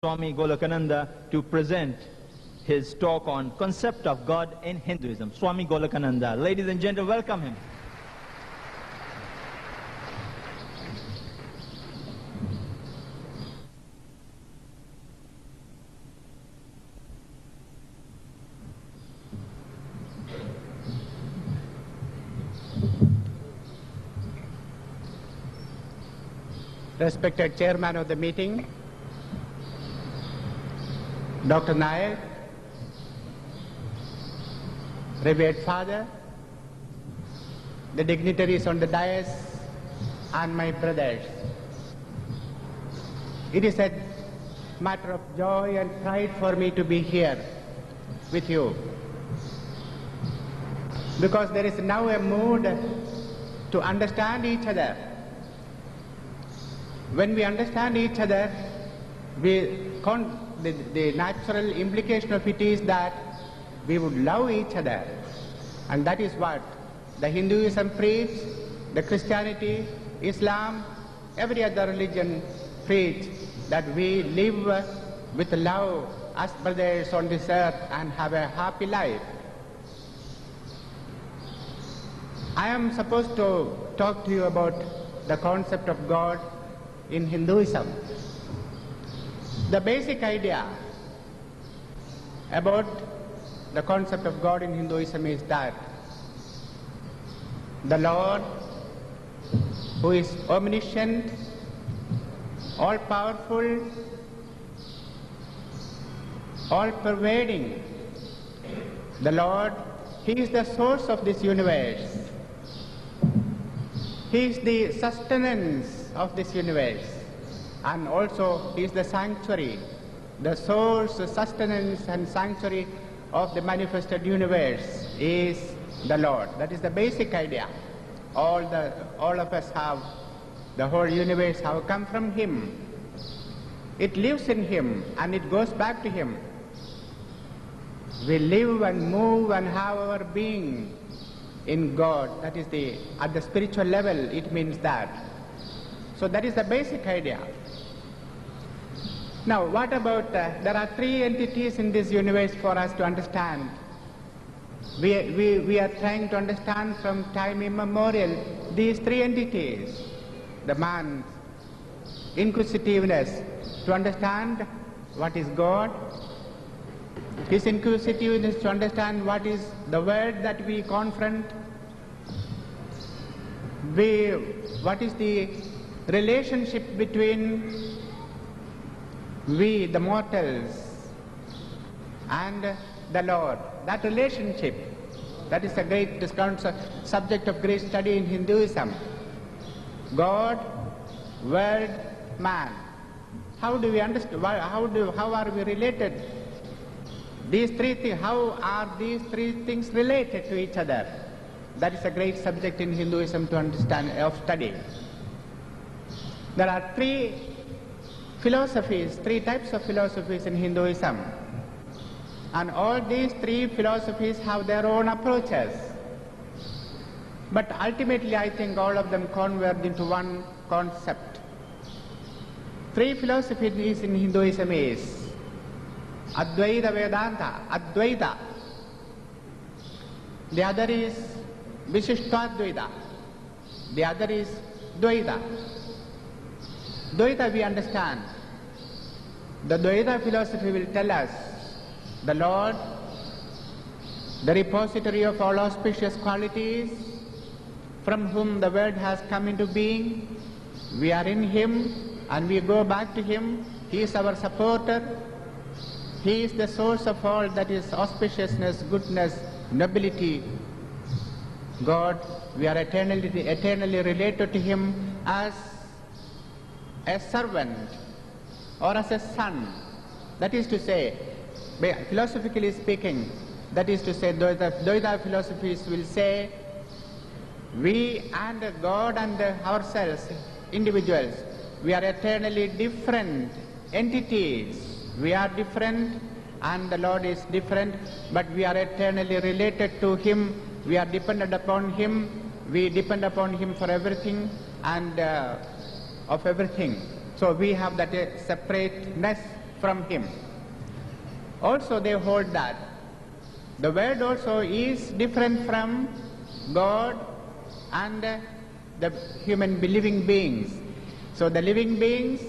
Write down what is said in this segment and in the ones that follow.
Swami Golokananda to present his talk on concept of God in Hinduism. Swami Golokananda. Ladies and gentlemen, welcome him. Respected Chairman of the meeting, Dr. Naik, Revered Father, the dignitaries on the dais, and my brothers. It is a matter of joy and pride for me to be here with you, because there is now a mood to understand each other. When we understand each other, the natural implication of it is that we would love each other. And that is what the Hinduism preaches, the Christianity, Islam, every other religion preach, that we live with love as brothers on this earth and have a happy life. I am supposed to talk to you about the concept of God in Hinduism. The basic idea about the concept of God in Hinduism is that the Lord, who is omniscient, all-powerful, all-pervading, the Lord, He is the source of this universe. He is the sustenance of this universe, and also He is the sanctuary, the source, the sustenance and sanctuary of the manifested universe is the Lord. That is the basic idea. All of us have, the whole universe have come from Him. It lives in Him and it goes back to Him. We live and move and have our being in God. That is at the spiritual level, it means that. So that is the basic idea. Now, what about, there are three entities in this universe for us to understand. We are trying to understand from time immemorial these three entities. The man's inquisitiveness to understand what is God, his inquisitiveness to understand what is the word that we confront, what is the relationship between we, the mortals, and the Lord. That relationship, that is a great subject of great study in Hinduism. God, Word, Man. How do we understand? How are we related? These three things. How are these three things related to each other? That is a great subject in Hinduism to understand, of study. There are three types of philosophies in Hinduism. And all these three philosophies have their own approaches. But ultimately, I think all of them converge into one concept. Three philosophies in Hinduism is Advaita Vedanta, Advaita. The other is Vishishtadvaita. The other is Dvaita. Dvaita we understand. The Dvaita philosophy will tell us the Lord, the repository of all auspicious qualities, from whom the world has come into being. We are in Him and we go back to Him. He is our supporter. He is the source of all that is auspiciousness, goodness, nobility. God, we are eternally related to Him as a servant or as a son. That is to say, philosophically speaking, that is to say, Dvaita philosophies will say, we and God and ourselves, individuals, we are eternally different entities. We are different and the Lord is different, but we are eternally related to Him. We are dependent upon Him. We depend upon Him for everything and of everything. So we have that separateness from him. Also they hold that the world also is different from God and the human living beings. So the living beings,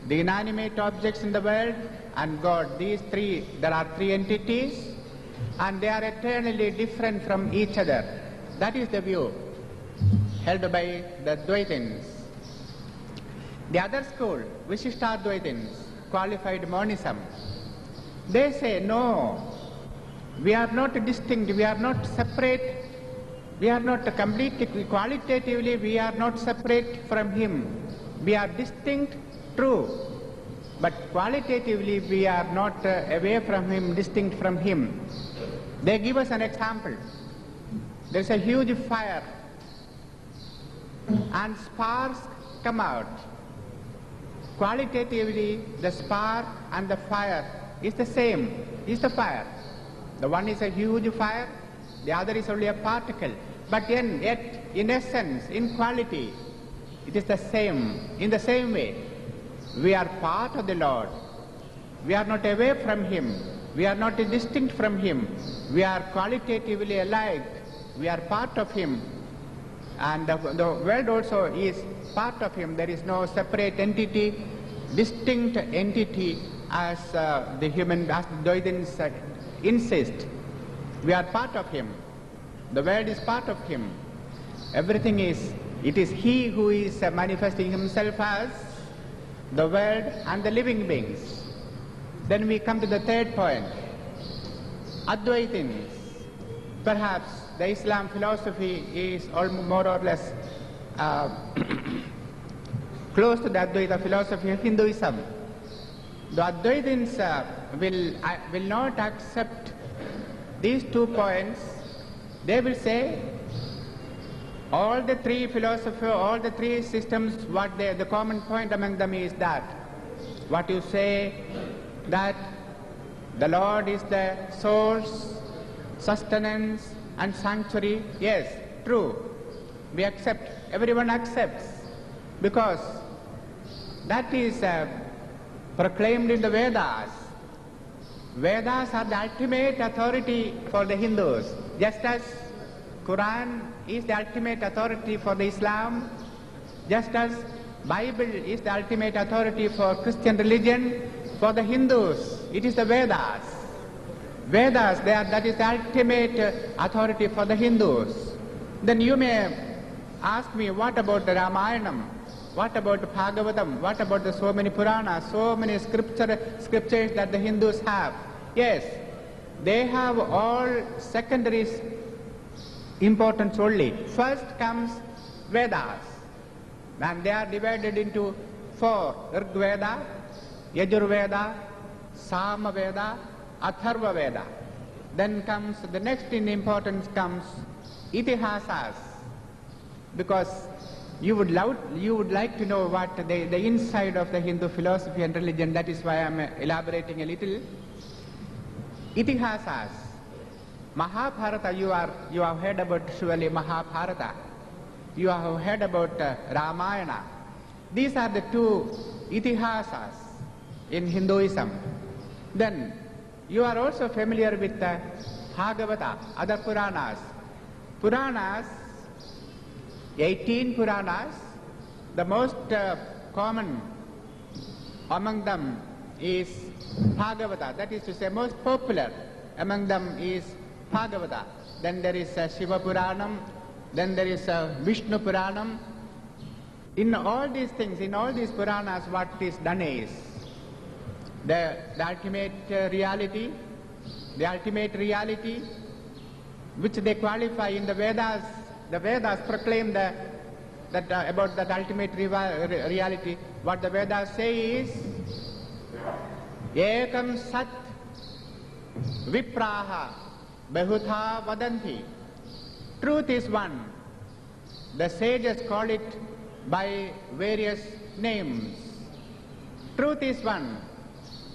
the inanimate objects in the world, and God, these three, there are three entities, and they are eternally different from each other. That is the view held by the Dvaitins. The other school, Vishishtadvaitins, qualified monism, they say, no, we are not distinct, we are not separate, we are not completely, qualitatively we are not separate from him. We are distinct, true, but qualitatively we are not away from him, distinct from him. They give us an example. There is a huge fire and sparks come out. Qualitatively, the spark and the fire is the same, is the fire. The one is a huge fire, the other is only a particle. But yet, in essence, in quality, it is the same. In the same way, we are part of the Lord. We are not away from him. We are not distinct from him. We are qualitatively alike. We are part of him. And the world also is part of him. There is no separate entity, distinct entity as the human, as the Dvaitins insist. We are part of him. The world is part of him. Everything is, it is he who is manifesting himself as the world and the living beings. Then we come to the third point. Advaitins. Perhaps the Islam philosophy is more or less close to the Advaita philosophy of Hinduism. The Advaitins will not accept these 2 points. They will say all the three philosophy, all the three systems, the common point among them is that what you say, that the Lord is the source, sustenance and sanctuary. Yes, true. We accept, everyone accepts, because that is proclaimed in the Vedas. Vedas are the ultimate authority for the Hindus, just as Quran is the ultimate authority for the Islam, just as Bible is the ultimate authority for Christian religion. For the Hindus, it is the Vedas. Vedas, that is the ultimate authority for the Hindus. Then you may ask me, what about the Ramayanam? What about the Bhagavatam? What about the so many Puranas, so many scriptures that the Hindus have? Yes, they have all secondary importance only. First comes Vedas, and they are divided into 4: Rigveda, Yajurveda, Samaveda, Atharva Veda. Then comes the next in importance comes Itihasas, because you would like to know what the inside of the Hindu philosophy and religion. That is why I am elaborating a little. Itihasas, Mahabharata. You have heard about surely Mahabharata. You have heard about Ramayana. These are the 2 Itihasas in Hinduism. Then you are also familiar with Bhagavata, other Puranas. Puranas, 18 Puranas. The most common among them is Bhagavata. That is to say, most popular among them is Bhagavata. Then there is Shiva Puranam. Then there is Vishnu Puranam. In all these things, in all these Puranas, what is done is the ultimate reality, which they qualify in the Vedas. The Vedas proclaim about that ultimate reality. What the Vedas say is, Ekam Sat Vipraha Bahutha Vadanti. Truth is one. The sages call it by various names. Truth is one.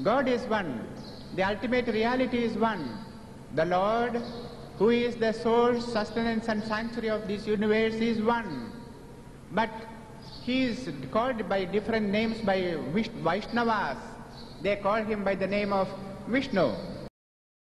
God is one. The ultimate reality is one. The Lord, who is the source, sustenance and sanctuary of this universe, is one. But he is called by different names by Vaishnavas. they call him by the name of Vishnu.